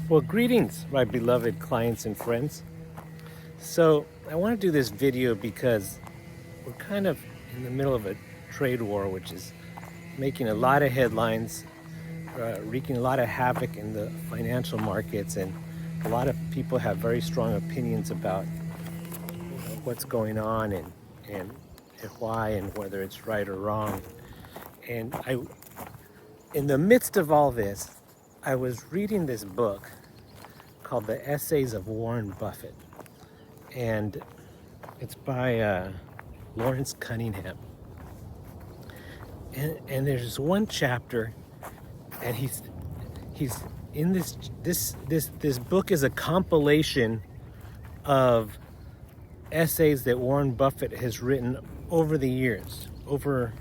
Well, greetings, my beloved clients and friends. So, I want to do this video because we're kind of in the middle of a trade war, which is making a lot of headlines, wreaking a lot of havoc in the financial markets, and a lot of people have very strong opinions about what's going on and why and whether it's right or wrong. And in the midst of all this, I was reading this book called The Essays of Warren Buffett, and it's by Lawrence Cunningham. And there's one chapter, and he's in this book is a compilation of essays that Warren Buffett has written over the years, over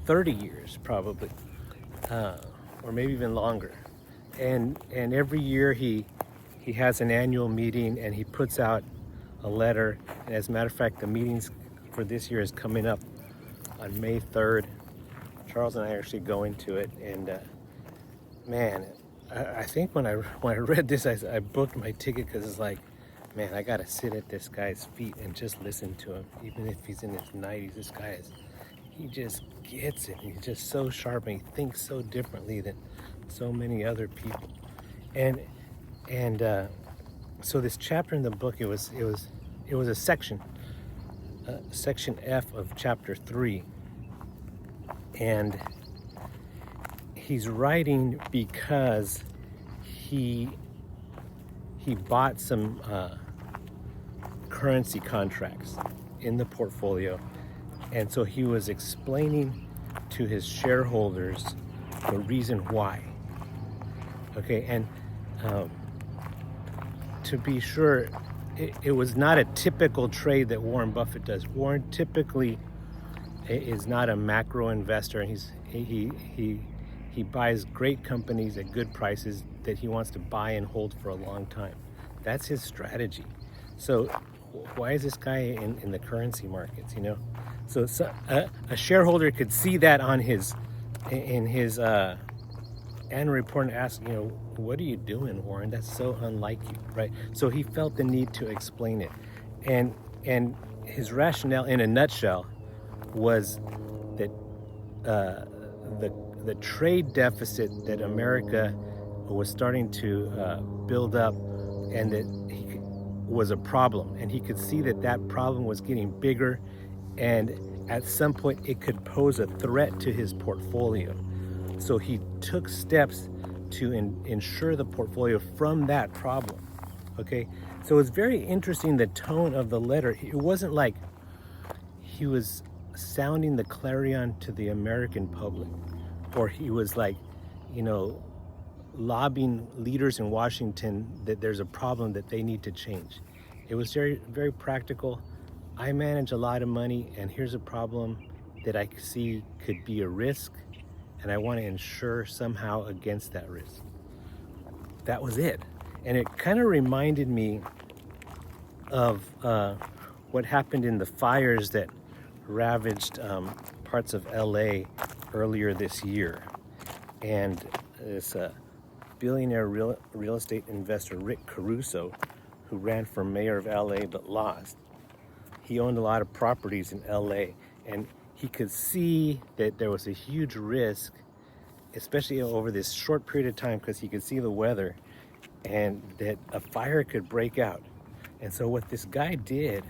30 years probably, or maybe even longer. And every year he has an annual meeting and he puts out a letter. And as a matter of fact, the meetings for this year is coming up on May 3rd. Charles and I are actually going to it, and man, I think when I read this, I booked my ticket because it's like, man, I gotta sit at this guy's feet and just listen to him, even if he's in his 90s. This guy he just gets it. He's just so sharp, and he thinks so differently than so many other people. And so this chapter in the book, it was a section F of chapter 3, and he's writing because he bought some currency contracts in the portfolio, and so he was explaining to his shareholders the reason why. Okay, and to be sure, it was not a typical trade that Warren Buffett does. Warren typically is not a macro investor, and he buys great companies at good prices that he wants to buy and hold for a long time. That's his strategy. So why is this guy in the currency markets? So a shareholder could see that on his annual report and ask, what are you doing, Warren? That's so unlike you, right? So he felt the need to explain it, and his rationale, in a nutshell, was that the trade deficit that America was starting to build up, and that was a problem, and he could see that problem was getting bigger, and at some point it could pose a threat to his portfolio. So he took steps to ensure the portfolio from that problem. Okay, so it's very interesting, the tone of the letter. It wasn't like he was sounding the clarion to the American public, or he was like, lobbying leaders in Washington that there's a problem that they need to change. It was very, very practical. I manage a lot of money, and here's a problem that I see could be a risk, and I want to insure somehow against that risk. That was it. And it kind of reminded me of what happened in the fires that ravaged parts of LA earlier this year. And this billionaire real estate investor, Rick Caruso, who ran for mayor of LA but lost, he owned a lot of properties in LA, and he could see that there was a huge risk, especially over this short period of time, because he could see the weather, and that a fire could break out. And so what this guy did,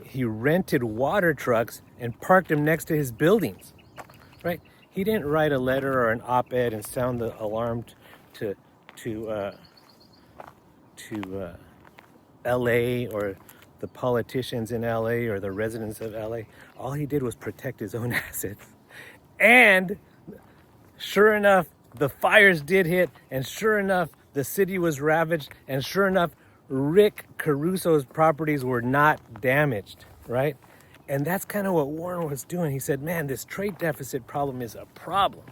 he rented water trucks and parked them next to his buildings, right? He didn't write a letter or an op-ed and sound the alarm to LA or the politicians in LA or the residents of LA. All he did was protect his own assets. And sure enough, the fires did hit, and sure enough, the city was ravaged, and sure enough, Rick Caruso's properties were not damaged, right? And that's kind of what Warren was doing. He said, man, this trade deficit problem is a problem,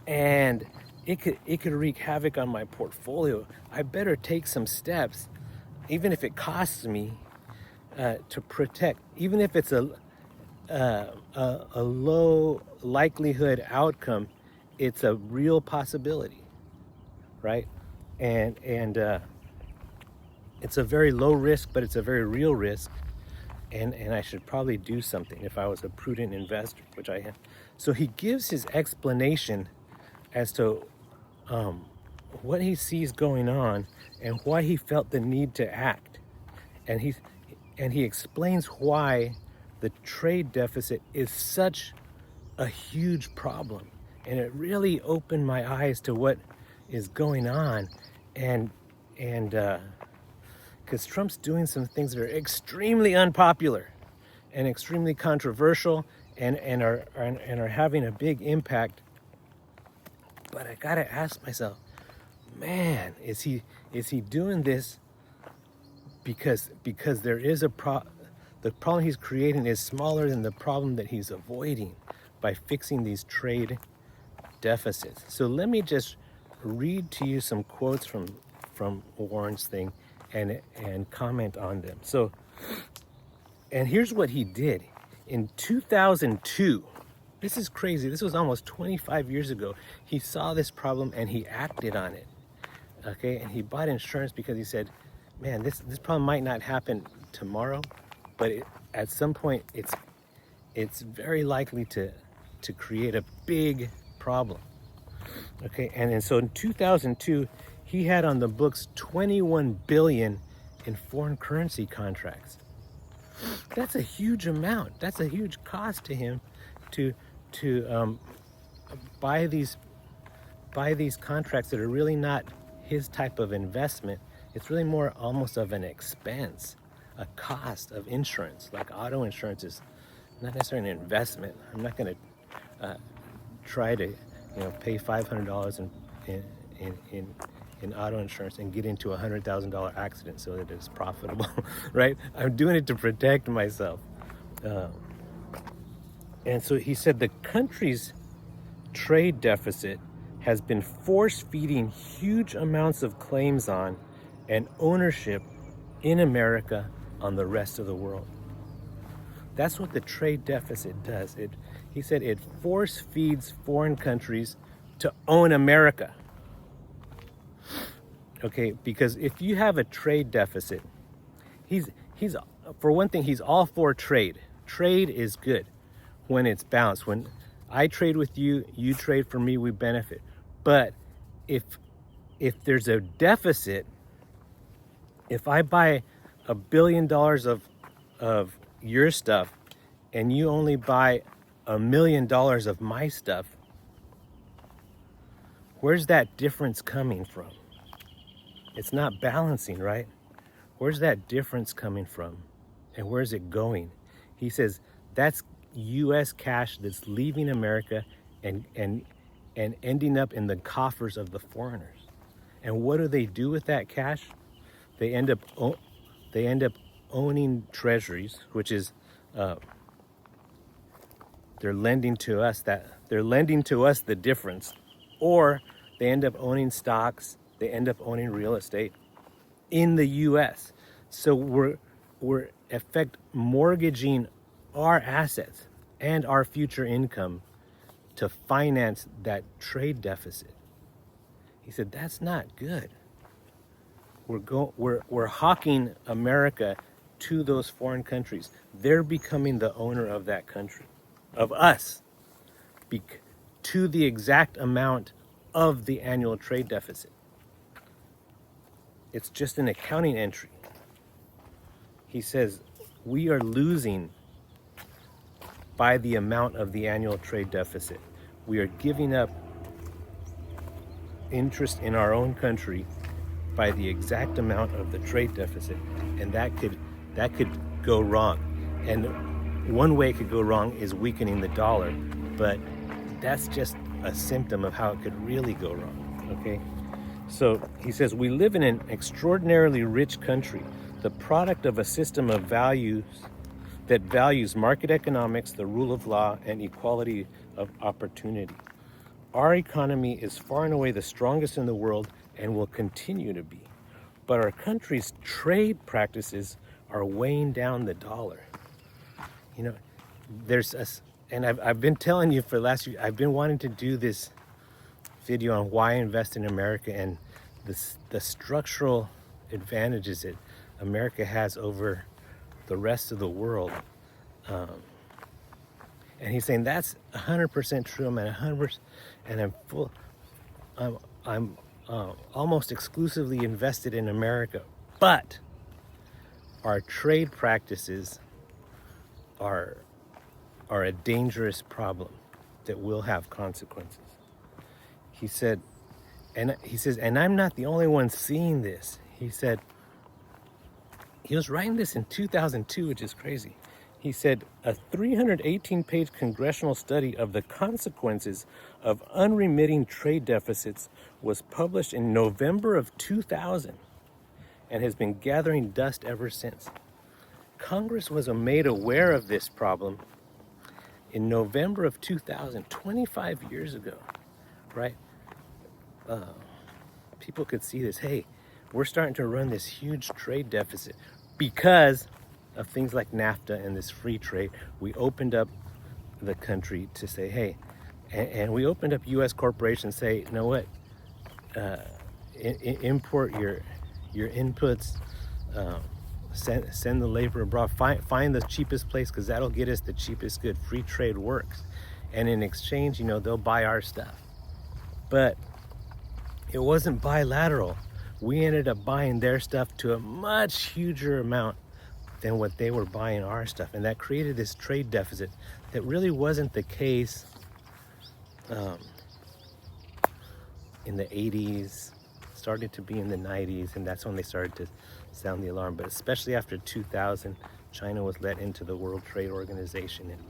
and it could wreak havoc on my portfolio. I better take some steps, even if it costs me, to protect, even if it's a low likelihood outcome. It's a real possibility. right? And it's a very low risk, but it's a very real risk. And I should probably do something if I was a prudent investor, which I am. So he gives his explanation as to what he sees going on and why he felt the need to act. And he explains why the trade deficit is such a huge problem. And it really opened my eyes to what is going on. And because Trump's doing some things that are extremely unpopular and extremely controversial and are having a big impact. But I gotta ask myself, man, is he doing this because there is the problem he's creating is smaller than the problem that he's avoiding by fixing these trade deficits. So let me just read to you some quotes from Warren's thing and comment on them. So, and here's what he did. In 2002, this is crazy, this was almost 25 years ago, he saw this problem and he acted on it, okay? And he bought insurance because he said, man, this problem might not happen tomorrow, but at some point it's very likely to create a big problem, okay? And so in 2002, he had on the books 21 billion in foreign currency contracts. That's a huge amount. That's a huge cost to him to buy these contracts that are really not his type of investment. It's really more almost of an expense, a cost of insurance. Like auto insurance is not necessarily an investment. I'm not going to try to pay $500 in auto insurance and get into a $100,000 accident so that it's profitable, right? I'm doing it to protect myself. And so he said the country's trade deficit has been force-feeding huge amounts of claims on and ownership in America on the rest of the world. That's what the trade deficit does. He said it force-feeds foreign countries to own America. Okay, because if you have a trade deficit, he's for one thing, he's all for trade. Trade is good when it's balanced. When I trade with you, you trade for me, we benefit. But if there's a deficit, if I buy $1 billion of your stuff and you only buy $1 million of my stuff, where's that difference coming from? It's not balancing, right? Where's that difference coming from? And where's it going? He says that's U.S. cash that's leaving America and ending up in the coffers of the foreigners. And what do they do with that cash? They end up owning treasuries, which is they're lending to us the difference, or they end up owning stocks. They end up owning real estate in the U.S. So we're effect mortgaging our assets and our future income to finance that trade deficit. He said that's not good. We're hawking America to those foreign countries. They're becoming the owner of that country, of us, to the exact amount of the annual trade deficit. It's just an accounting entry. He says we are losing by the amount of the annual trade deficit. We are giving up interest in our own country by the exact amount of the trade deficit, and that could go wrong. And one way it could go wrong is weakening the dollar, but that's just a symptom of how it could really go wrong, okay? So he says, we live in an extraordinarily rich country, the product of a system of values that values market economics, the rule of law, and equality of opportunity. Our economy is far and away the strongest in the world and will continue to be. But our country's trade practices are weighing down the dollar. And I've been telling you for the last year, I've been wanting to do this video on why invest in America and the structural advantages that America has over the rest of the world. And he's saying that's 100% true. I'm at 100%, and I'm almost exclusively invested in America. But our trade practices are a dangerous problem that will have consequences. He said, and I'm not the only one seeing this. He said, he was writing this in 2002, which is crazy. He said, a 318-page congressional study of the consequences of unremitting trade deficits was published in November of 2000 and has been gathering dust ever since. Congress was made aware of this problem in November of 2000, 25 years ago, right? People could see this. Hey, we're starting to run this huge trade deficit because of things like NAFTA and this free trade. We opened up the country to say, hey, and we opened up U.S. corporations, say, you know what, import your inputs, send the labor abroad, find the cheapest place, because that'll get us the cheapest good. Free trade works. And in exchange, they'll buy our stuff. But it wasn't bilateral. We ended up buying their stuff to a much huger amount than what they were buying our stuff, and that created this trade deficit that really wasn't the case in the 80s, started to be in the 90s, and that's when they started to sound the alarm. But especially after 2000, China was let into the World Trade Organization, and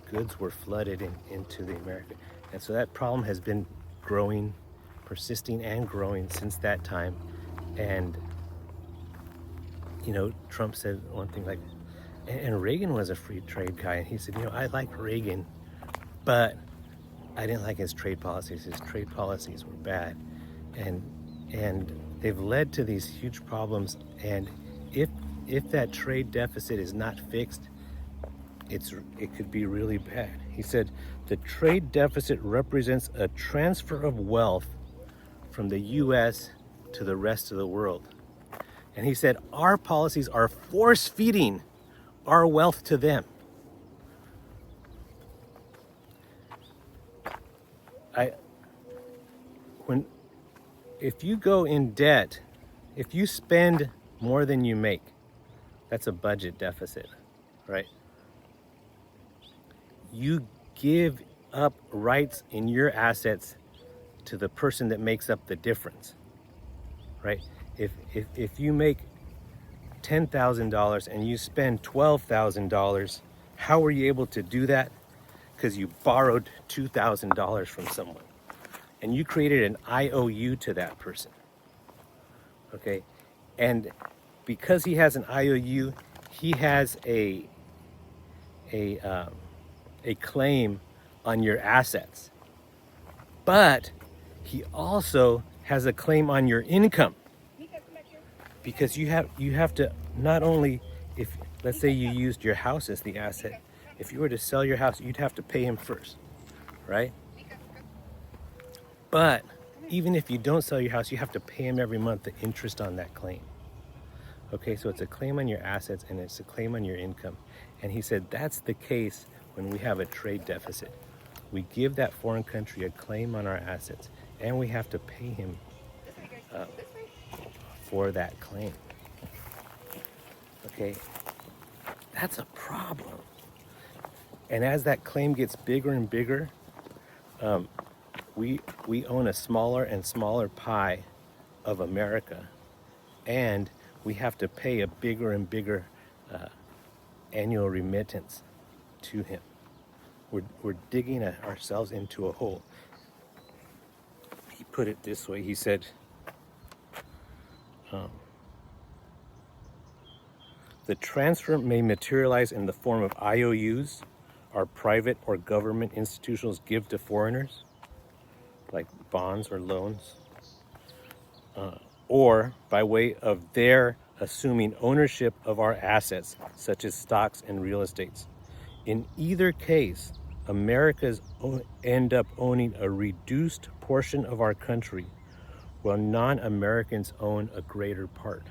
goods were flooded into the America, and so that problem has been growing, persisting and growing since that time. And Trump said one thing like, and Reagan was a free trade guy, and he said, I like Reagan, but I didn't like his trade policies. His trade policies were bad, and they've led to these huge problems. And if that trade deficit is not fixed, it could be really bad. He said the trade deficit represents a transfer of wealth from the U.S. to the rest of the world. And he said, our policies are force-feeding our wealth to them. If you go in debt, if you spend more than you make, that's a budget deficit, right? You give up rights in your assets to the person that makes up the difference, right? If you make $10,000 and you spend $12,000, how were you able to do that? Because you borrowed $2,000 from someone, and you created an IOU to that person. Okay, and because he has an IOU, he has a claim on your assets, but he also has a claim on your income. Because you have to not only, if let's say you used your house as the asset, if you were to sell your house, you'd have to pay him first, right? But even if you don't sell your house, you have to pay him every month the interest on that claim. Okay, so it's a claim on your assets and it's a claim on your income. And he said that's the case when we have a trade deficit. We give that foreign country a claim on our assets, and we have to pay him for that claim. Okay, that's a problem. And as that claim gets bigger and bigger, we own a smaller and smaller pie of America, and we have to pay a bigger and bigger annual remittance to him. We're digging ourselves into a hole. He put it this way. He said, the transfer may materialize in the form of IOUs, or private or government institutions give to foreigners, like bonds or loans, or by way of their assuming ownership of our assets, such as stocks and real estates. In either case, America's end up owning a reduced portion of our country, while non-Americans own a greater part.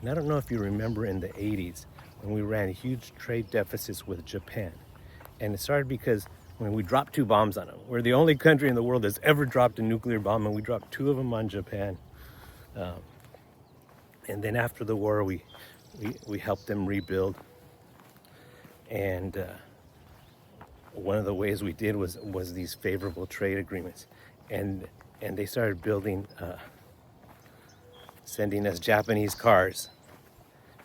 And I don't know if you remember in the 80s when we ran huge trade deficits with Japan. And it started because when we dropped 2 bombs on them. We're the only country in the world that's ever dropped a nuclear bomb, and we dropped 2 of them on Japan. And then after the war, we helped them rebuild. And one of the ways we did was these favorable trade agreements. And they started building, sending us Japanese cars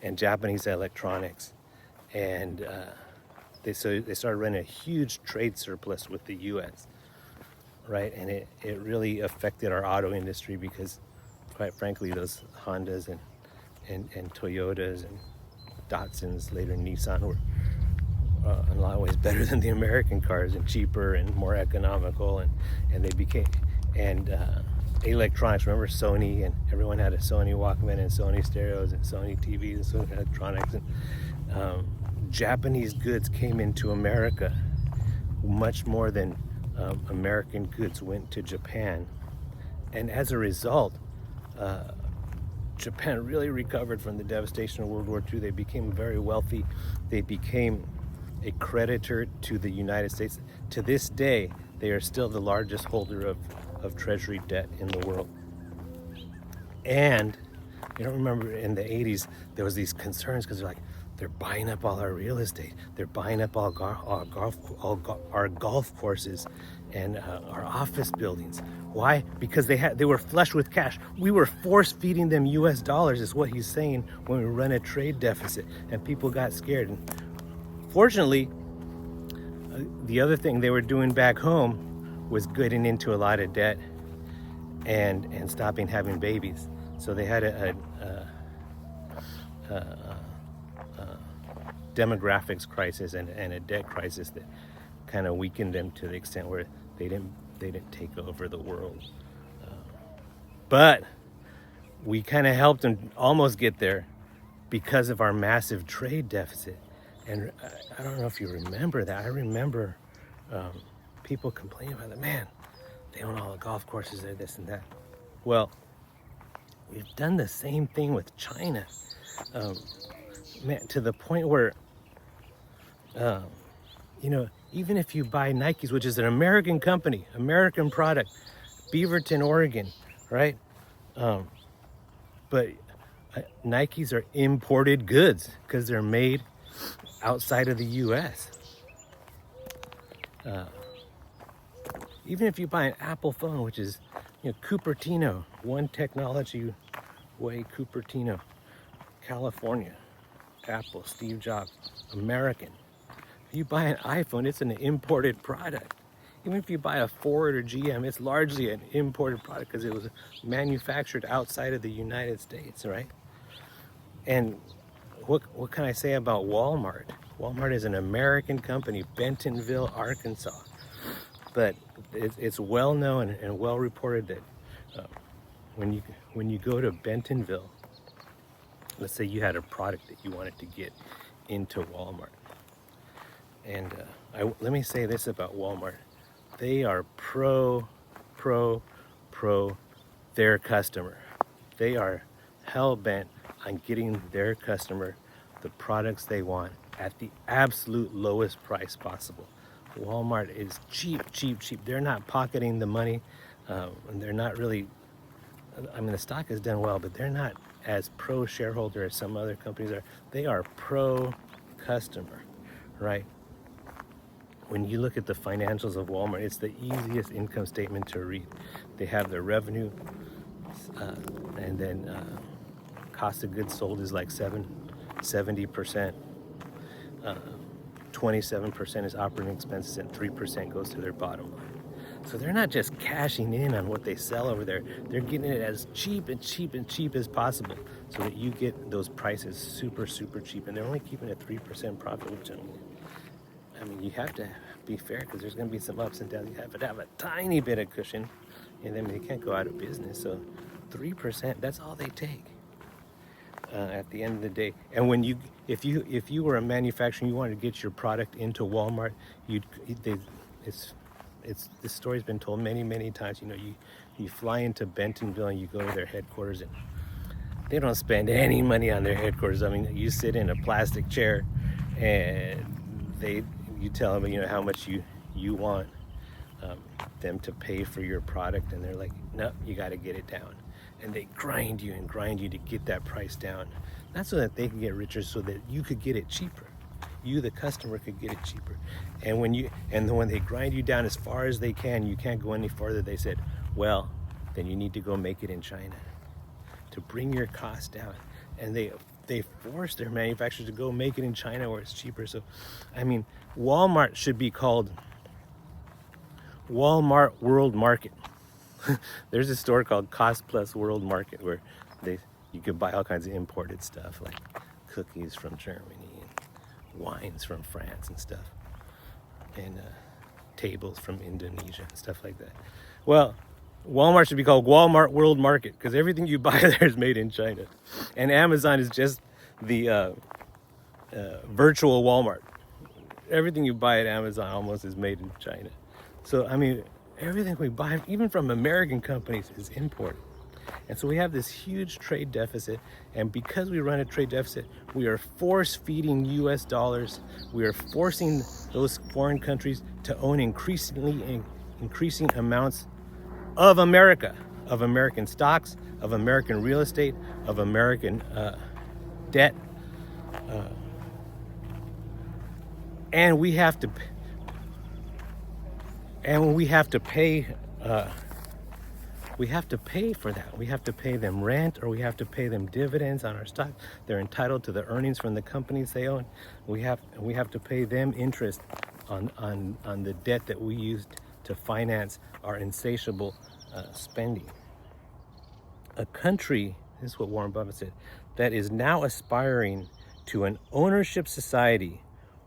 and Japanese electronics. And they started running a huge trade surplus with the U.S., right? And it really affected our auto industry because, quite frankly, those Hondas and Toyotas and Datsuns, later Nissan, were in a lot of ways better than the American cars and cheaper and more economical. And they became, and electronics, remember Sony, and everyone had a Sony Walkman and Sony stereos and Sony TVs and Sony electronics. And Japanese goods came into America much more than American goods went to Japan. And as a result, Japan really recovered from the devastation of World War II. They became very wealthy. They became a creditor to the United States. To this day, they are still the largest holder of treasury debt in the world. And you don't remember in the 80s, there was these concerns because they're buying up all our real estate. They're buying up all our golf courses and our office buildings. Why? Because they were flush with cash. We were force feeding them US dollars, is what he's saying, when we run a trade deficit, and people got scared. And fortunately, the other thing they were doing back home was getting into a lot of debt and stopping having babies. So they had a demographics crisis and a debt crisis that kind of weakened them to the extent where they didn't take over the world. But we kind of helped them almost get there because of our massive trade deficit. And I don't know if you remember that. I remember people complaining about that. Man, they own all the golf courses, they're this and that. Well, we've done the same thing with China. Man, to the point where, even if you buy Nikes, which is an American company, American product, Beaverton, Oregon, right? But Nikes are imported goods because they're made outside of the U.S. Even if you buy an Apple phone, which is, Cupertino, One Technology Way, Cupertino, California, Apple, Steve Jobs, American. If you buy an iPhone, it's an imported product. Even if you buy a Ford or GM, it's largely an imported product because it was manufactured outside of the United States, right? And what can I say about Walmart? Walmart is an American company, Bentonville, Arkansas. But it's well known and well reported that when you go to Bentonville, let's say you had a product that you wanted to get into Walmart. And let me say this about Walmart. They are pro their customer. They are hell-bent on getting their customer the products they want at the absolute lowest price possible. Walmart is cheap. They're not pocketing the money. And they're not really, the stock has done well, but they're not as pro-shareholder as some other companies are. They are pro-customer, right? When you look at the financials of Walmart, it's the easiest income statement to read. They have their revenue, and then cost of goods sold is like 70%. 27% is operating expenses, and 3% goes to their bottom line. So they're not just cashing in on what they sell over there. They're getting it as cheap as possible so that you get those prices super cheap. And they're only keeping a 3% profit, which you have to be fair because there's going to be some ups and downs. You have to have a tiny bit of cushion, and then they can't go out of business. So 3%, that's all they take at the end of the day. And when if you were a manufacturer and you wanted to get your product into Walmart, this story's been told many times. You fly into Bentonville and you go to their headquarters, and they don't spend any money on their headquarters. I mean, you sit in a plastic chair and you tell them how much you want them to pay for your product, and they're like, no, you got to get it down. And they grind you to get that price down, not so that they can get richer, so that you could get it cheaper. You, the customer, could get it cheaper. And when they grind you down as far as they can, you can't go any farther. They said, well, then you need to go make it in China to bring your costs down. And they force their manufacturers to go make it in China where it's cheaper. So, I mean, Walmart should be called Walmart World Market. There's a store called Cost Plus World Market where you could buy all kinds of imported stuff like cookies from Germany and wines from France and stuff, and tables from Indonesia and stuff like that. Well, Walmart should be called Walmart World Market, because everything you buy there is made in China, and Amazon is just the virtual Walmart. Everything you buy at Amazon almost is made in China. So, I mean, everything we buy, even from American companies, is imported. And so we have this huge trade deficit. And because we run a trade deficit, we are force-feeding US dollars. We are forcing those foreign countries to own increasing amounts of America, of American stocks, of American real estate, of American debt. And we have to pay for that. We have to pay them rent, or we have to pay them dividends on our stock. They're entitled to the earnings from the companies they own. We have to pay them interest on the debt that we used to finance our insatiable spending. A country, this is what Warren Buffett said, that is now aspiring to an ownership society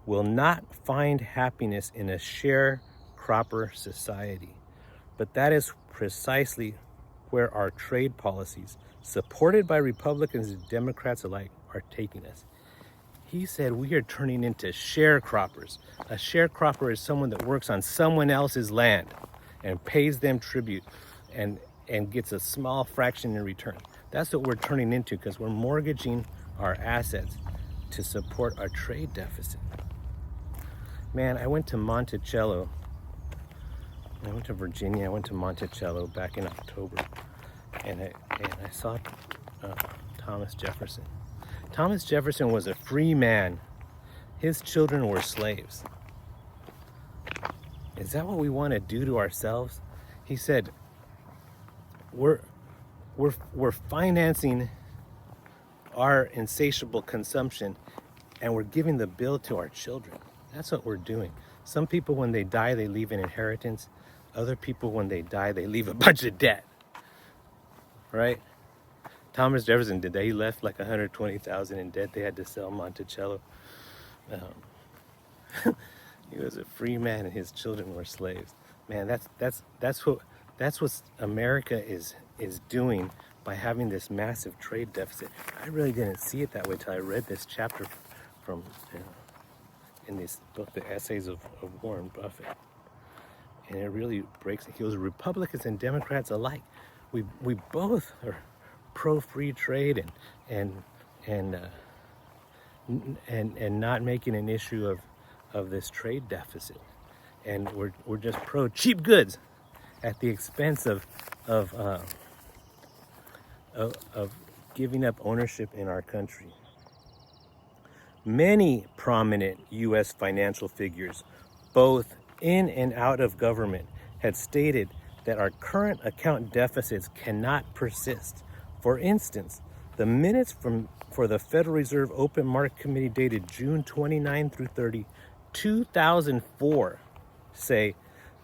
will not find happiness in a sharecropper society. But that is precisely where our trade policies, supported by Republicans and Democrats alike, are taking us. He said we are turning into sharecroppers. A sharecropper is someone that works on someone else's land and pays them tribute and gets a small fraction in return. That's what we're turning into, because we're mortgaging our assets to support our trade deficit. Man, I went to Monticello. I went to Virginia. I went to Monticello back in October, and I saw Thomas Jefferson. Thomas Jefferson was a free man. His children were slaves. Is that what we want to do to ourselves? He said, we're financing our insatiable consumption, and we're giving the bill to our children. That's what we're doing. Some people, when they die, they leave an inheritance. Other people, when they die, they leave a bunch of debt. Right? Thomas Jefferson did that. He left like $120,000 in debt. They had to sell Monticello. He was a free man, and his children were slaves. Man, that's what America is doing by having this massive trade deficit. I really didn't see it that way till I read this chapter from in this book, The Essays of Warren Buffett. And it really breaks it. He was Republicans and Democrats alike. We both are pro-free trade and not making an issue of this trade deficit. And we're just pro cheap goods at the expense of giving up ownership in our country. Many prominent U.S. financial figures, both in and out of government, had stated that our current account deficits cannot persist. For instance, the minutes for the Federal Reserve Open Market Committee dated June 29 through 30, 2004 say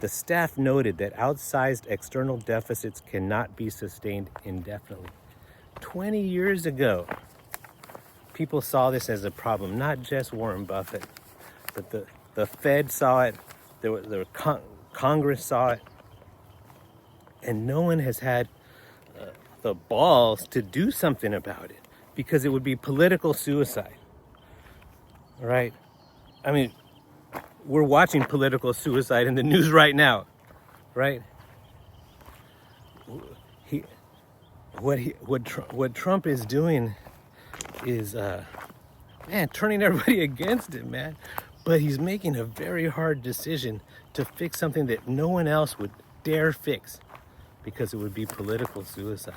the staff noted that outsized external deficits cannot be sustained indefinitely. 20 years ago, people saw this as a problem, not just Warren Buffett, but the Fed saw it, Congress saw it, and no one has had the balls to do something about it, because it would be political suicide, right? I mean, we're watching political suicide in the news right now, right? He, what Trump is doing is, man, turning everybody against him, man. But he's making a very hard decision to fix something that no one else would dare fix, because it would be political suicide.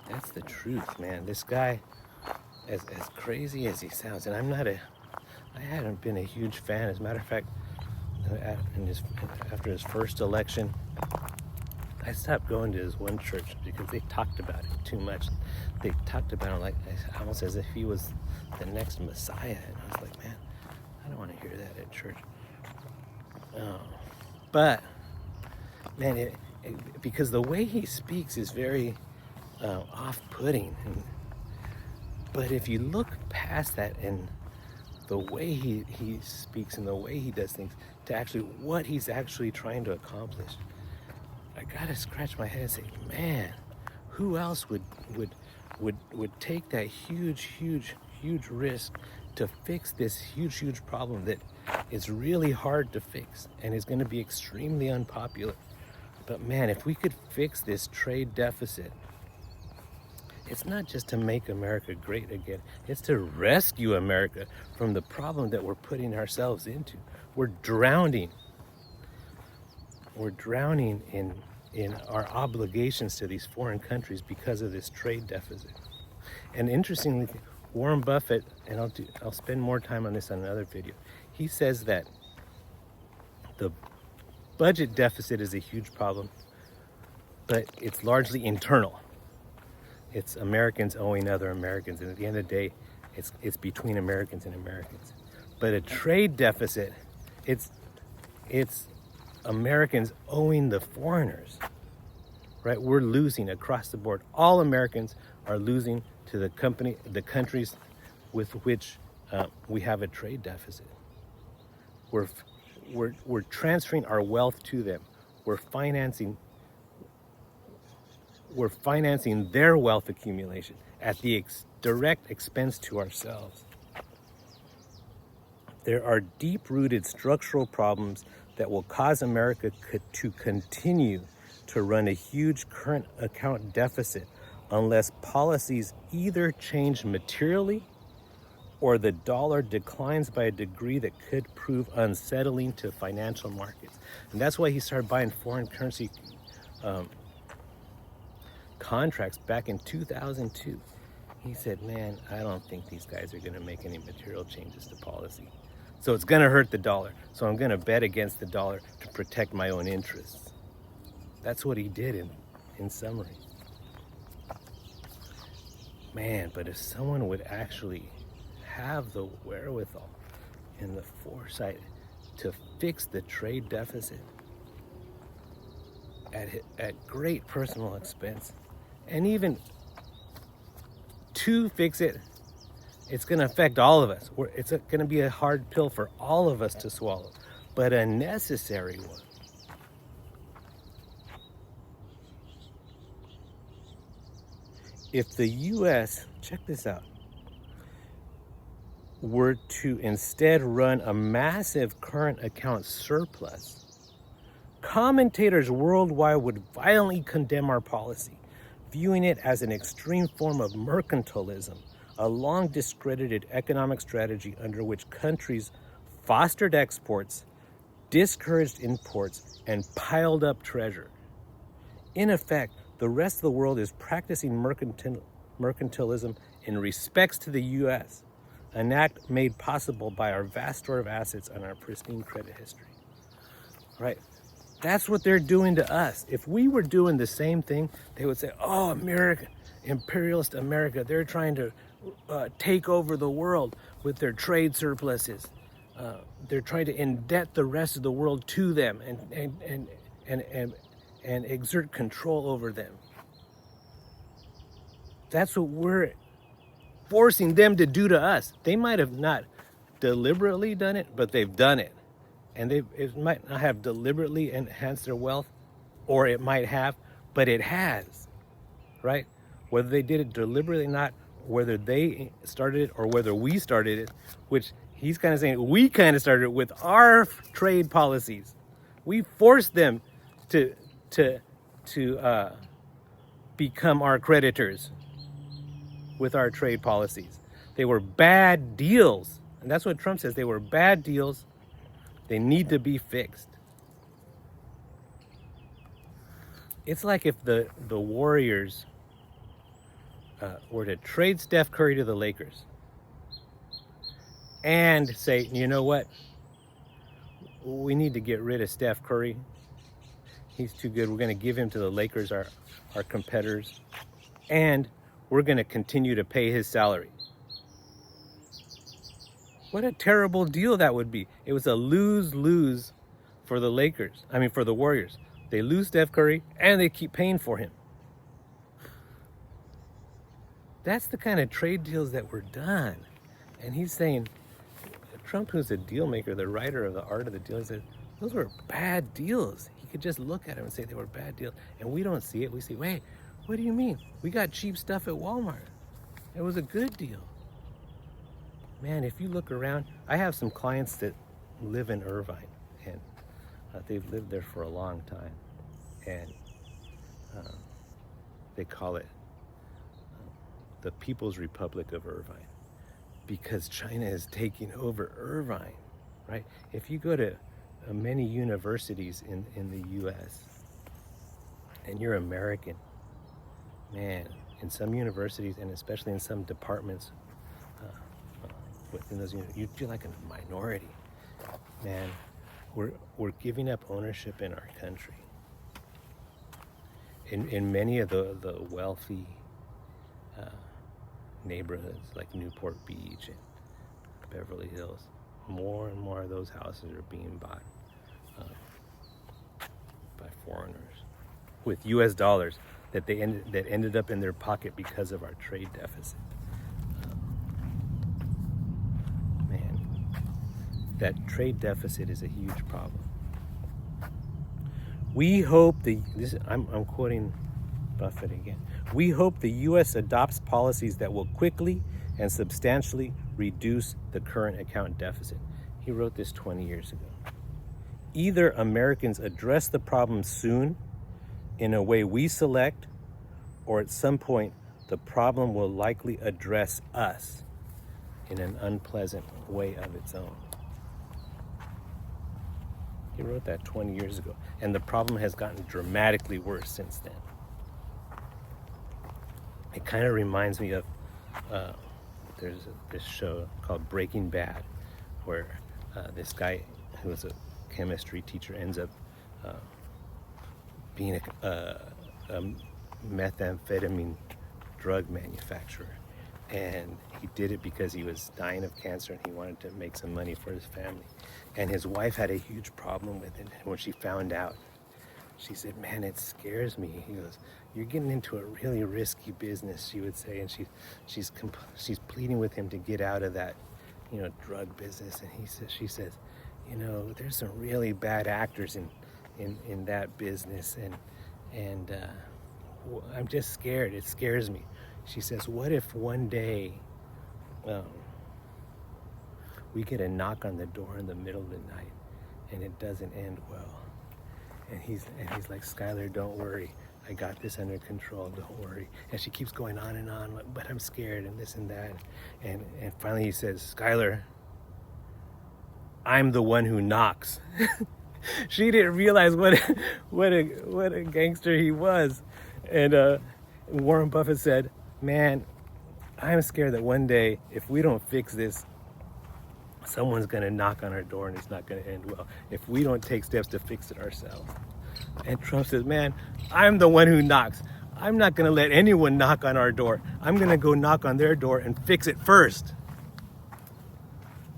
That's the truth, man. This guy, as crazy as he sounds, and I hadn't been a huge fan. As a matter of fact, after his first election, I stopped going to his one church because they talked about it too much. They talked about him like almost as if he was the next Messiah, and I was like, man, I don't want to hear that at church. But man, because the way he speaks is very off-putting, but if you look past that and the way he speaks and the way he does things to actually what he's actually trying to accomplish, I gotta scratch my head and say, man, who else would take that huge risk to fix this huge problem that is really hard to fix and is going to be extremely unpopular? But man, if we could fix this trade deficit, it's not just to make America great again, it's to rescue America from the problem that we're putting ourselves into. We're drowning in our obligations to these foreign countries because of this trade deficit. And interestingly, Warren Buffett, and I'll spend more time on this on another video, he says that the budget deficit is a huge problem, but it's largely internal. It's Americans owing other Americans, and at the end of the day, it's between Americans and Americans. But a trade deficit, it's Americans owing the foreigners, right? We're losing across the board. All Americans are losing to the countries with which we have a trade deficit. We're transferring our wealth to them. We're financing their wealth accumulation at the direct expense to ourselves. There are deep-rooted structural problems that will cause America to continue to run a huge current account deficit unless policies either change materially or the dollar declines by a degree that could prove unsettling to financial markets. And that's why he started buying foreign currency contracts back in 2002. He said, man, I don't think these guys are going to make any material changes to policy. So it's going to hurt the dollar. So I'm going to bet against the dollar to protect my own interests. That's what he did in summary. Man, but if someone would actually have the wherewithal and the foresight to fix the trade deficit at great personal expense, and even to fix it, it's going to affect all of us. It's going to be a hard pill for all of us to swallow, but a necessary one. If the U.S., check this out, were to instead run a massive current account surplus, commentators worldwide would violently condemn our policy, viewing it as an extreme form of mercantilism, a long discredited economic strategy under which countries fostered exports, discouraged imports, and piled up treasure. In effect, the rest of the world is practicing mercantilism in respects to the U.S., an act made possible by our vast store of assets and our pristine credit history. Right? That's what they're doing to us. If we were doing the same thing, they would say, oh, America, imperialist America, they're trying to take over the world with their trade surpluses. They're trying to indebt the rest of the world to them and exert control over them. That's what we're forcing them to do to us. They might have not deliberately done it, but they've done it. And it might not have deliberately enhanced their wealth, or it might have, but it has, right? Whether they did it deliberately or not, whether they started it or whether we started it, which He's kind of saying we kind of started with our trade policies. We forced them to become our creditors with our trade policies. They were bad deals. And that's what Trump says. They were bad deals. They need to be fixed. It's like if the Warriors were to trade Steph Curry to the Lakers and say, you know what? We need to get rid of Steph Curry. He's too good. We're going to give him to the Lakers, our competitors, and we're going to continue to pay his salary. What a terrible deal that would be. It was a lose-lose for the Lakers. I mean, for the Warriors. They lose Steph Curry, and they keep paying for him. That's the kind of trade deals that were done. And he's saying, Trump, who's a deal maker, the writer of The Art of the Deal, he said, those were bad deals. He could just look at them and say they were bad deals. And we don't see it. We say, wait, what do you mean? We got cheap stuff at Walmart. It was a good deal. Man, if you look around, I have some clients that live in Irvine, and they've lived there for a long time. And they call it the People's Republic of Irvine, because China is taking over Irvine, right? If you go to many universities in the U.S. and you're American, man, in some universities and especially in some departments within those, you feel like a minority. Man, we're giving up ownership in our country. In many of the wealthy neighborhoods like Newport Beach and Beverly Hills, more and more of those houses are being bought by foreigners with U.S. dollars that ended up in their pocket because of our trade deficit. Man, that trade deficit is a huge problem. We hope I'm quoting Buffett again. We hope the U.S. adopts policies that will quickly and substantially reduce the current account deficit. He wrote this 20 years ago. Either Americans address the problem soon in a way we select, or at some point the problem will likely address us in an unpleasant way of its own. He wrote that 20 years ago, and the problem has gotten dramatically worse since then. It kind of reminds me of there's this show called Breaking Bad, where this guy who was a chemistry teacher ends up being a methamphetamine drug manufacturer. And he did it because he was dying of cancer and he wanted to make some money for his family. And his wife had a huge problem with it. And when she found out, she said, man, it scares me. He goes, you're getting into a really risky business, she would say. And she's pleading with him to get out of that, drug business. And she says, there's some really bad actors in that business. And I'm just scared. It scares me. She says, what if one day we get a knock on the door in the middle of the night and it doesn't end well? And he's like, Skylar, don't worry. I got this under control. Don't worry. And she keeps going on and on, but I'm scared and this and that. And finally he says, Skylar, I'm the one who knocks. She didn't realize what a gangster he was. And Warren Buffett said, man, I'm scared that one day, if we don't fix this, someone's going to knock on our door and it's not going to end well if we don't take steps to fix it ourselves. And Trump says, man, I'm the one who knocks. I'm not going to let anyone knock on our door. I'm going to go knock on their door and fix it first.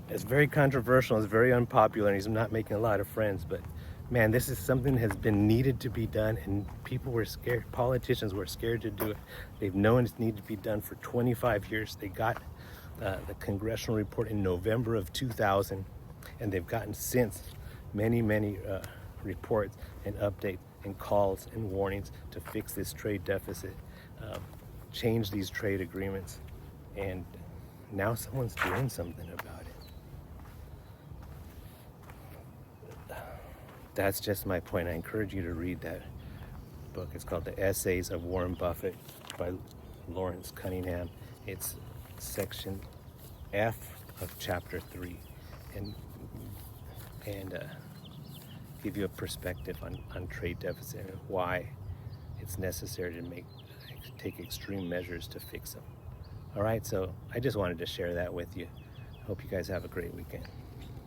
It's very controversial. It's very unpopular, and he's not making a lot of friends. But man, this is something that has been needed to be done, and people were scared. Politicians were scared to do it. They've known it's needed to be done for 25 years. They got the congressional report in November of 2000, and they've gotten since many reports and updates and calls and warnings to fix this trade deficit, change these trade agreements, and now someone's doing something about it. that's just my point. I encourage you to read that book. It's called The Essays of Warren Buffett by Lawrence Cunningham. It's section F of chapter 3, and give you a perspective on trade deficit and why it's necessary to take extreme measures to fix them. All right, so I just wanted to share that with you. Hope you guys have a great weekend.